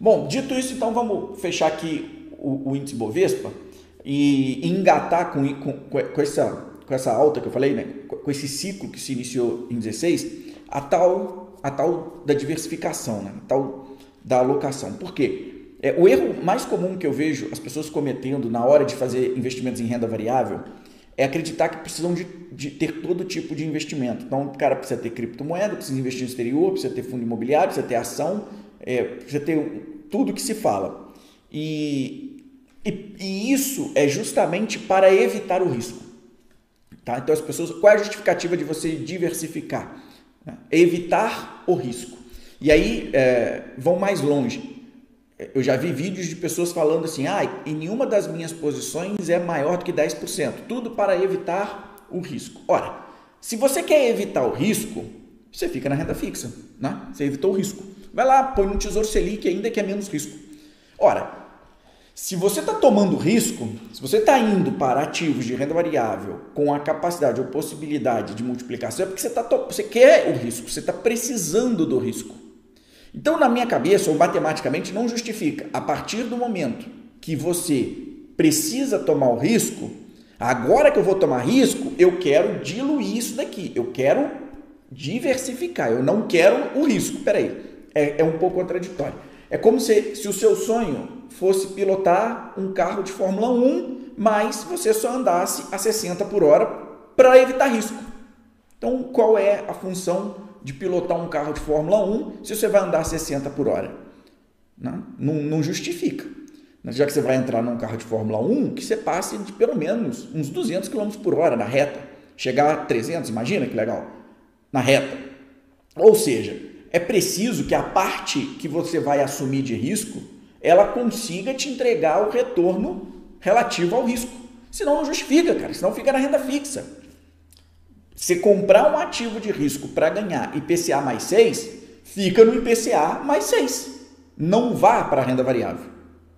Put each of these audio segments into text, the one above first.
Bom, dito isso, então vamos fechar aqui o índice Bovespa e engatar com essa alta que eu falei, né? Com esse ciclo que se iniciou em 16, a tal da diversificação, né? A tal da alocação. Por quê? O erro mais comum que eu vejo as pessoas cometendo na hora de fazer investimentos em renda variável é acreditar que precisam de ter todo tipo de investimento. Então, o cara precisa ter criptomoeda, precisa investir no exterior, precisa ter fundo imobiliário, precisa ter ação, precisa ter tudo que se fala. E isso é justamente para evitar o risco. Tá? Então, as pessoas, qual é a justificativa de você diversificar? Evitar o risco. E aí, vão mais longe. Eu já vi vídeos de pessoas falando assim, em nenhuma das minhas posições é maior do que 10%. Tudo para evitar o risco. Ora, se você quer evitar o risco, você fica na renda fixa, né? Você evitou o risco. Vai lá, põe um Tesouro Selic ainda que é menos risco. Ora, se você está tomando risco, se você está indo para ativos de renda variável com a capacidade ou possibilidade de multiplicação, é porque você quer o risco, você está precisando do risco. Então, na minha cabeça, ou matematicamente, não justifica. A partir do momento que você precisa tomar o risco, agora que eu vou tomar risco, eu quero diluir isso daqui. Eu quero diversificar, eu não quero o risco. Peraí, é um pouco contraditório. É como se o seu sonho fosse pilotar um carro de Fórmula 1, mas você só andasse a 60 por hora para evitar risco. Então, qual é a função de pilotar um carro de Fórmula 1 se você vai andar a 60 por hora? Não justifica. Já que você vai entrar num carro de Fórmula 1, que você passe de pelo menos uns 200 km por hora na reta. Chegar a 300, imagina que legal, na reta. Ou seja, é preciso que a parte que você vai assumir de risco, ela consiga te entregar o retorno relativo ao risco. Senão não justifica, cara. Senão fica na renda fixa. Se comprar um ativo de risco para ganhar IPCA mais 6, fica no IPCA mais 6. Não vá para a renda variável.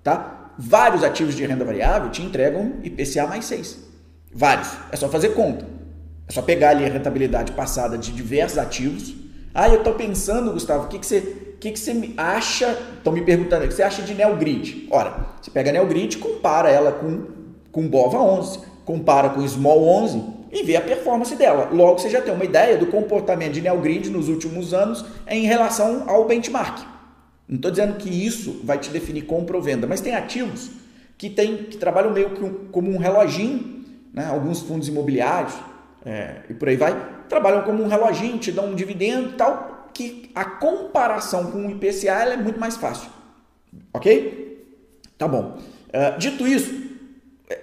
Tá? Vários ativos de renda variável te entregam IPCA mais 6. Vários. É só fazer conta. É só pegar ali a rentabilidade passada de diversos ativos. Eu estou pensando, Gustavo, o que você me acha? Estão me perguntando, o que você acha de Neogrid? Ora, você pega a Neogrid, compara ela com Bova 11, compara com Small 11, e ver a performance dela. Logo, você já tem uma ideia do comportamento de Neogrid nos últimos anos em relação ao benchmark. Não estou dizendo que isso vai te definir compra ou venda, mas tem ativos que trabalham meio que como um reloginho, né? Alguns fundos imobiliários e por aí vai, trabalham como um reloginho, te dão um dividendo e tal, que a comparação com o IPCA ela é muito mais fácil. Ok? Tá bom. Dito isso,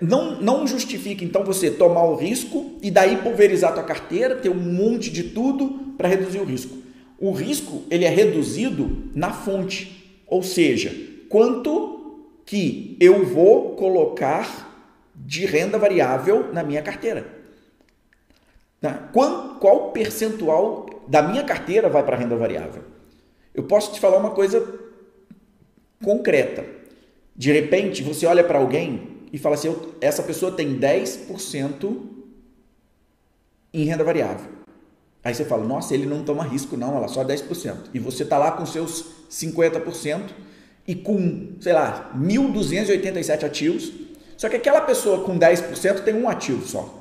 não justifica, então, você tomar o risco e daí pulverizar a tua carteira, ter um monte de tudo para reduzir o risco. O risco ele é reduzido na fonte, ou seja, quanto que eu vou colocar de renda variável na minha carteira. Qual percentual da minha carteira vai para a renda variável? Eu posso te falar uma coisa concreta. De repente, você olha para alguém e fala assim, essa pessoa tem 10% em renda variável. Aí você fala, nossa, ele não toma risco não, ela só 10%. E você está lá com seus 50% e com, sei lá, 1.287 ativos. Só que aquela pessoa com 10% tem um ativo só.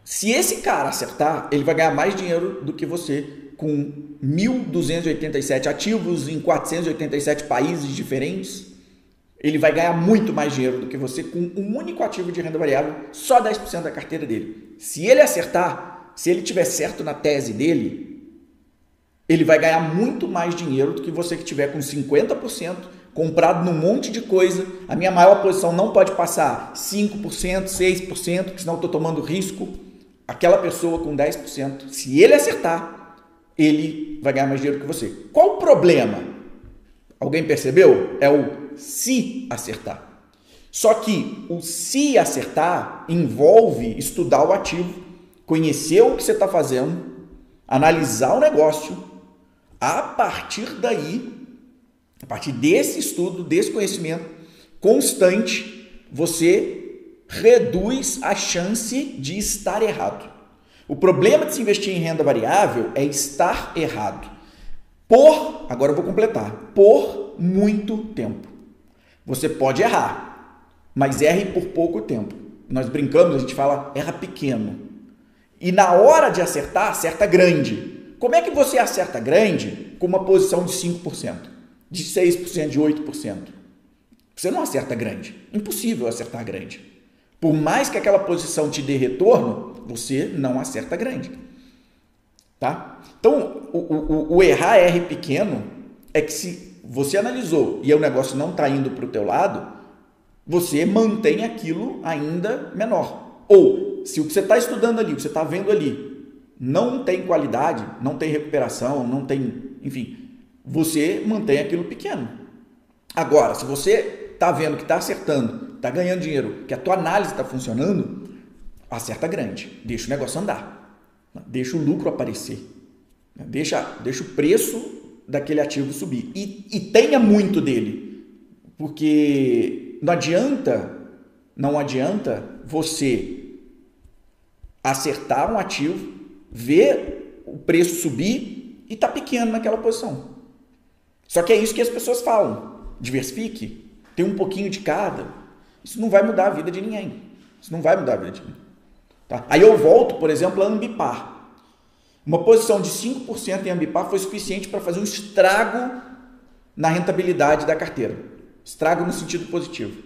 Se esse cara acertar, ele vai ganhar mais dinheiro do que você com 1.287 ativos em 487 países diferentes. Ele vai ganhar muito mais dinheiro do que você com um único ativo de renda variável, só 10% da carteira dele. Se ele acertar, se ele tiver certo na tese dele, ele vai ganhar muito mais dinheiro do que você que tiver com 50%, comprado num monte de coisa. A minha maior posição não pode passar 5%, 6%, porque senão eu estou tomando risco. Aquela pessoa com 10%, se ele acertar, ele vai ganhar mais dinheiro que você. Qual o problema? Alguém percebeu? É o se acertar. Só que o se acertar envolve estudar o ativo, conhecer o que você está fazendo, analisar o negócio. A partir daí, a partir desse estudo, desse conhecimento constante, você reduz a chance de estar errado. O problema de se investir em renda variável é estar errado. Agora eu vou completar, por por muito tempo. Você pode errar, mas erre por pouco tempo. Nós brincamos, a gente fala, erra pequeno. E na hora de acertar, acerta grande. Como é que você acerta grande com uma posição de 5%, de 6%, de 8%? Você não acerta grande. Impossível acertar grande. Por mais que aquela posição te dê retorno, você não acerta grande. Tá? Então, o errar R pequeno é que se você analisou e o negócio não está indo para o teu lado, você mantém aquilo ainda menor. Ou, se o que você está estudando ali, o que você está vendo ali, não tem qualidade, não tem recuperação, não tem, enfim, você mantém aquilo pequeno. Agora, se você está vendo que está acertando, está ganhando dinheiro, que a tua análise está funcionando, acerta grande, deixa o negócio andar, deixa o lucro aparecer, deixa o preço daquele ativo subir e tenha muito dele, porque não adianta você acertar um ativo, ver o preço subir e tá pequeno naquela posição. Só que é isso que as pessoas falam, diversifique, tem um pouquinho de cada. Isso não vai mudar a vida de ninguém. Isso não vai mudar a vida de ninguém. Tá? Aí eu volto, por exemplo, a Ambipar. Uma posição de 5% em Ambipar foi suficiente para fazer um estrago na rentabilidade da carteira. Estrago no sentido positivo.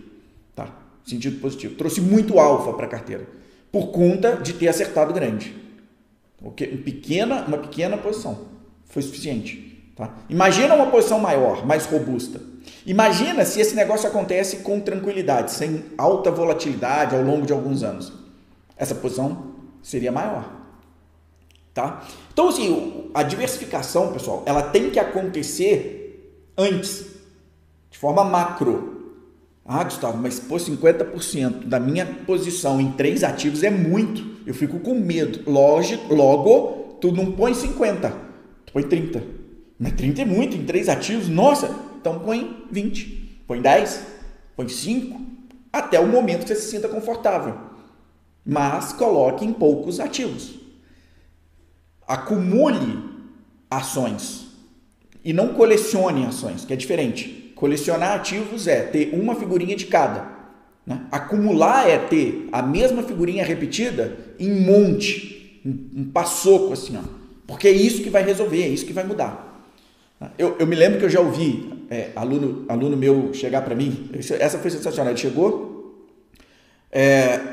Tá? Sentido positivo. Trouxe muito alfa para a carteira. Por conta de ter acertado grande. Uma pequena posição. Foi suficiente. Tá? Imagina uma posição maior, mais robusta. Imagina se esse negócio acontece com tranquilidade, sem alta volatilidade ao longo de alguns anos. Essa posição seria maior. Tá? Então, assim, a diversificação, pessoal, ela tem que acontecer antes, de forma macro. Ah, Gustavo, mas pô, 50% da minha posição em 3 ativos é muito. Eu fico com medo. Logo, tu não põe 50, tu põe 30. Mas 30 é muito em 3 ativos, nossa, então põe 20, põe 10, põe 5, até o momento que você se sinta confortável. Mas coloque em poucos ativos. Acumule ações e não colecione ações, que é diferente. Colecionar ativos é ter uma figurinha de cada. Né? Acumular é ter a mesma figurinha repetida em um monte, um passoco assim, ó. Porque é isso que vai resolver, é isso que vai mudar. Eu me lembro que eu já ouvi aluno meu chegar para mim, essa foi sensacional, ele chegou,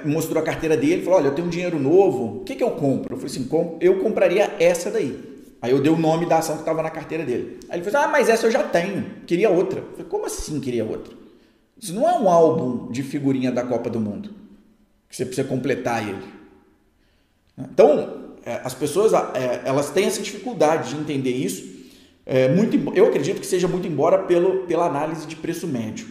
mostrou a carteira dele, falou, olha, eu tenho um dinheiro novo, o que eu compro? Eu falei assim, eu compraria essa daí. Aí eu dei o nome da ação que estava na carteira dele. Aí ele falou assim, mas essa eu já tenho, queria outra. Eu falei, como assim queria outra? Isso não é um álbum de figurinha da Copa do Mundo, que você precisa completar ele. Então, as pessoas elas têm essa dificuldade de entender isso. Eu acredito que seja muito embora pela análise de preço médio.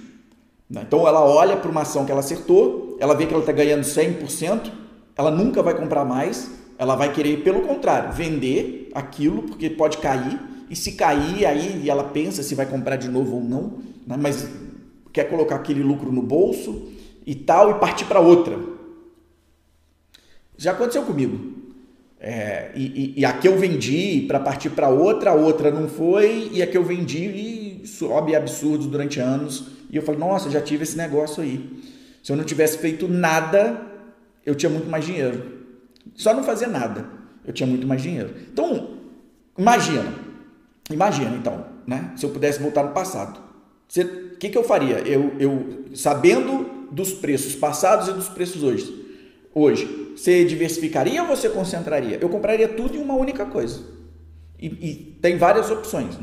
Então ela olha para uma ação que ela acertou, ela vê que ela está ganhando 100%, ela nunca vai comprar mais, ela vai querer, pelo contrário, vender aquilo, porque pode cair, e se cair, aí ela pensa se vai comprar de novo ou não, né? Mas quer colocar aquele lucro no bolso e tal, e partir para outra. Já aconteceu comigo. E a que eu vendi para partir para outra, a outra não foi, e a que eu vendi e sobe absurdos durante anos. E eu falo, nossa, já tive esse negócio aí. Se eu não tivesse feito nada, eu tinha muito mais dinheiro. Só não fazer nada, eu tinha muito mais dinheiro. Então, imagina então, né? Se eu pudesse voltar no passado. O que eu faria? Eu sabendo dos preços passados e dos preços hoje, você diversificaria ou você concentraria? Eu compraria tudo em uma única coisa. E tem várias opções.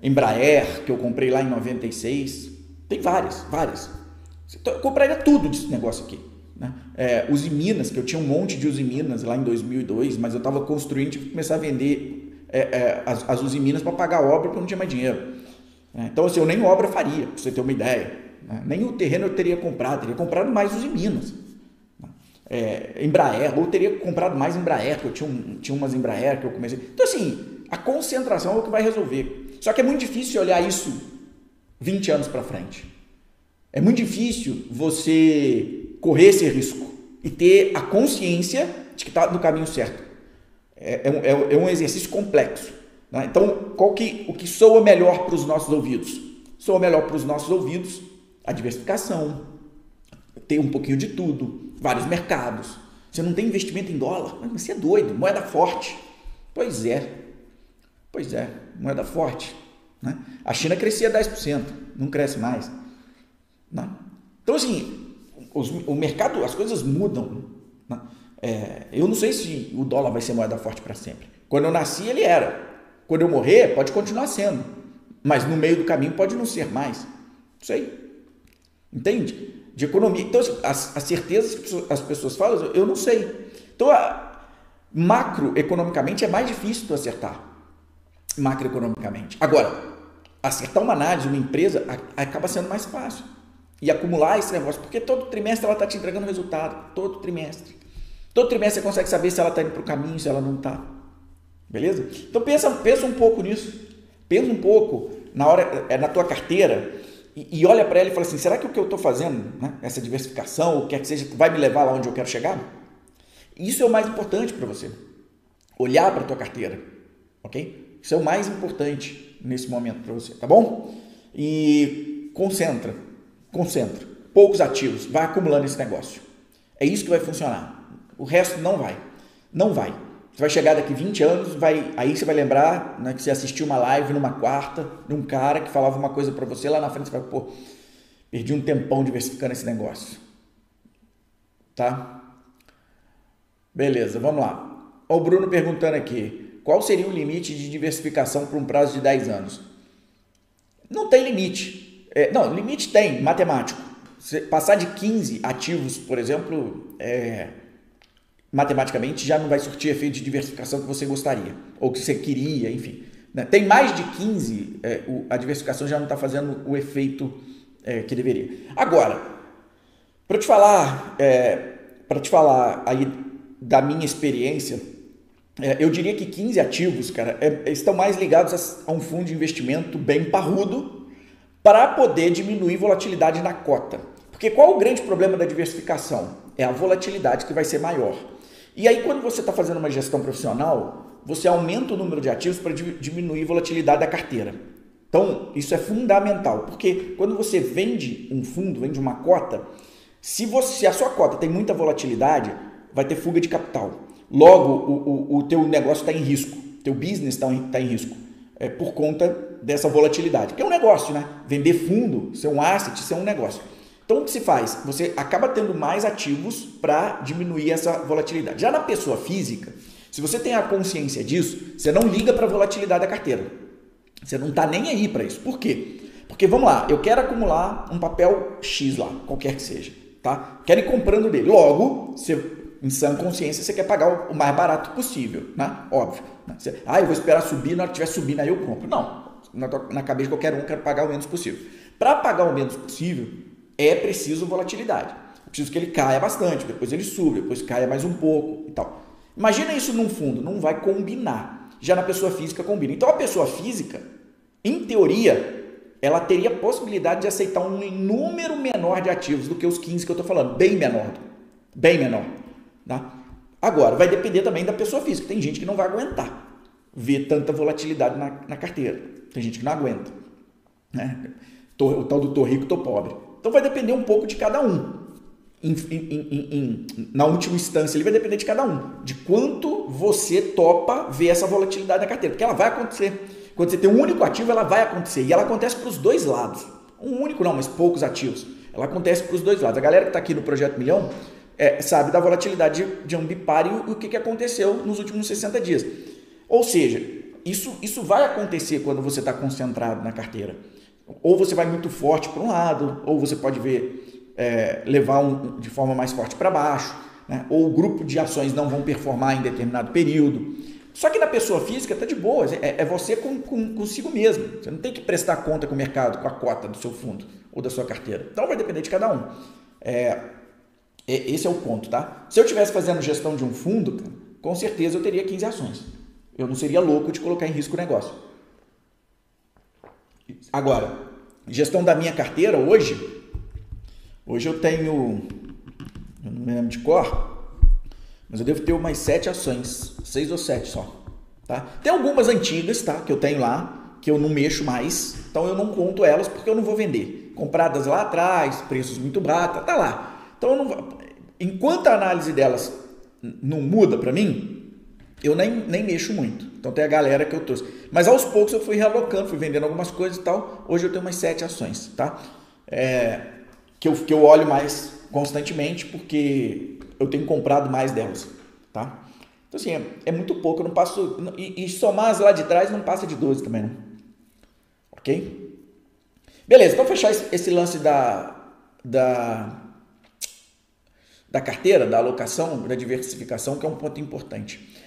Embraer, que eu comprei lá em 96. Tem várias. Eu compraria tudo desse negócio aqui. Né? Usiminas, que eu tinha um monte de Usiminas lá em 2002, mas eu estava construindo, tive que começar a vender as Usiminas para pagar a obra, porque eu não tinha mais dinheiro. Então, assim, eu nem obra faria, para você ter uma ideia. Né? Nem o terreno eu teria comprado mais Usiminas. Embraer, ou teria comprado mais Embraer, porque eu tinha umas Embraer que eu comecei. Então, assim, a concentração é o que vai resolver. Só que é muito difícil olhar isso 20 anos para frente. É muito difícil você correr esse risco e ter a consciência de que está no caminho certo. É um exercício complexo. Né? Então, o que soa melhor para os nossos ouvidos? Soa melhor para os nossos ouvidos a diversificação, ter um pouquinho de tudo, vários mercados. Você não tem investimento em dólar? Mas você é doido, moeda forte. Pois é, moeda forte. Né? A China crescia 10%, não cresce mais. Né? Então, assim, o mercado, as coisas mudam. Né? Eu não sei se o dólar vai ser moeda forte para sempre. Quando eu nasci, ele era. Quando eu morrer, pode continuar sendo. Mas no meio do caminho pode não ser mais. Não sei. Entende? De economia. Então, as certezas que as pessoas falam, eu não sei. Então, macroeconomicamente é mais difícil tu acertar. Macroeconomicamente. Agora, acertar uma análise, uma empresa, acaba sendo mais fácil. E acumular esse negócio, porque todo trimestre ela está te entregando resultado. Todo trimestre. Todo trimestre você consegue saber se ela está indo para o caminho, se ela não está. Beleza? Então, pensa um pouco nisso. Pensa um pouco na tua carteira. E olha para ela e fala assim, será que o que eu estou fazendo, né, essa diversificação, o que quer que seja, vai me levar lá onde eu quero chegar? Isso é o mais importante para você. Olhar para a tua carteira. Ok? Isso é o mais importante nesse momento para você, tá bom? E concentra. Poucos ativos. Vai acumulando esse negócio. É isso que vai funcionar. O resto não vai. Não vai. Você vai chegar daqui 20 anos, aí você vai lembrar, né, que você assistiu uma live numa quarta de um cara que falava uma coisa para você, lá na frente você vai, pô, perdi um tempão diversificando esse negócio. Tá? Beleza, vamos lá. O Bruno perguntando aqui, qual seria o limite de diversificação para um prazo de 10 anos? Não tem limite. Não, limite tem, matemático. Se passar de 15 ativos, por exemplo, matematicamente já não vai surtir efeito de diversificação que você gostaria, ou que você queria, enfim. Né? Tem mais de 15, a diversificação já não está fazendo o efeito que deveria. Agora, para te falar aí da minha experiência, eu diria que 15 ativos, cara, estão mais ligados a um fundo de investimento bem parrudo para poder diminuir volatilidade na cota. Porque qual o grande problema da diversificação? É a volatilidade que vai ser maior. E aí, quando você está fazendo uma gestão profissional, você aumenta o número de ativos para diminuir a volatilidade da carteira. Então, isso é fundamental, porque quando você vende um fundo, vende uma cota, se a sua cota tem muita volatilidade, vai ter fuga de capital. Logo, o teu negócio está em risco, teu business está em risco, por conta dessa volatilidade. Que é um negócio, né? Vender fundo, ser um asset, ser um negócio. Então, o que se faz? Você acaba tendo mais ativos para diminuir essa volatilidade. Já na pessoa física, se você tem a consciência disso, você não liga para a volatilidade da carteira. Você não está nem aí para isso. Por quê? Porque, vamos lá, eu quero acumular um papel X lá, qualquer que seja. Tá? Quero ir comprando dele. Logo, em sã consciência, você quer pagar o mais barato possível. Né? Óbvio. Eu vou esperar subir, na hora que estiver subindo, aí eu compro. Não. Na cabeça de qualquer um, eu quero pagar o menos possível. Para pagar o menos possível, é preciso volatilidade. É preciso que ele caia bastante, depois ele suba, depois caia mais um pouco e tal. Imagina isso num fundo, não vai combinar. Já na pessoa física combina. Então a pessoa física, em teoria, ela teria a possibilidade de aceitar um número menor de ativos do que os 15 que eu estou falando. Bem menor. Bem menor. Tá? Agora, vai depender também da pessoa física. Tem gente que não vai aguentar ver tanta volatilidade na carteira. Tem gente que não aguenta. Né? O tal do tô rico, tô pobre. Então vai depender um pouco de cada um. Na última instância, ele vai depender de cada um. De quanto você topa ver essa volatilidade da carteira. Porque ela vai acontecer. Quando você tem um único ativo, ela vai acontecer. E ela acontece para os dois lados. Um único não, mas poucos ativos. Ela acontece para os dois lados. A galera que está aqui no Projeto Milhão sabe da volatilidade de Ambipar e o que aconteceu nos últimos 60 dias. Ou seja, isso vai acontecer quando você está concentrado na carteira. Ou você vai muito forte para um lado, ou você pode levar de forma mais forte para baixo, né? Ou o grupo de ações não vão performar em determinado período. Só que na pessoa física está de boa, é você consigo mesmo. Você não tem que prestar conta com o mercado, com a cota do seu fundo ou da sua carteira. Então vai depender de cada um. Esse é o ponto, tá? Se eu estivesse fazendo gestão de um fundo, com certeza eu teria 15 ações. Eu não seria louco de colocar em risco o negócio. Agora, gestão da minha carteira hoje eu tenho, eu não me lembro de cor, mas eu devo ter umas 7 ações, 6 ou 7 só. tá? Tem algumas antigas, tá? Que eu tenho lá, que eu não mexo mais, então eu não conto elas porque eu não vou vender. Compradas lá atrás, preços muito baratos, tá lá. Então eu não vou... Enquanto a análise delas não muda para mim, eu nem mexo muito. Então tem a galera que eu trouxe. Mas aos poucos eu fui realocando, fui vendendo algumas coisas e tal. Hoje eu tenho umas 7 ações, tá? Que eu olho mais constantemente porque eu tenho comprado mais delas, tá? Então assim, é muito pouco, eu não passo... E somar as lá de trás não passa de 12 também, não. Ok? Beleza, então fechar esse lance da carteira, da alocação, da diversificação, que é um ponto importante.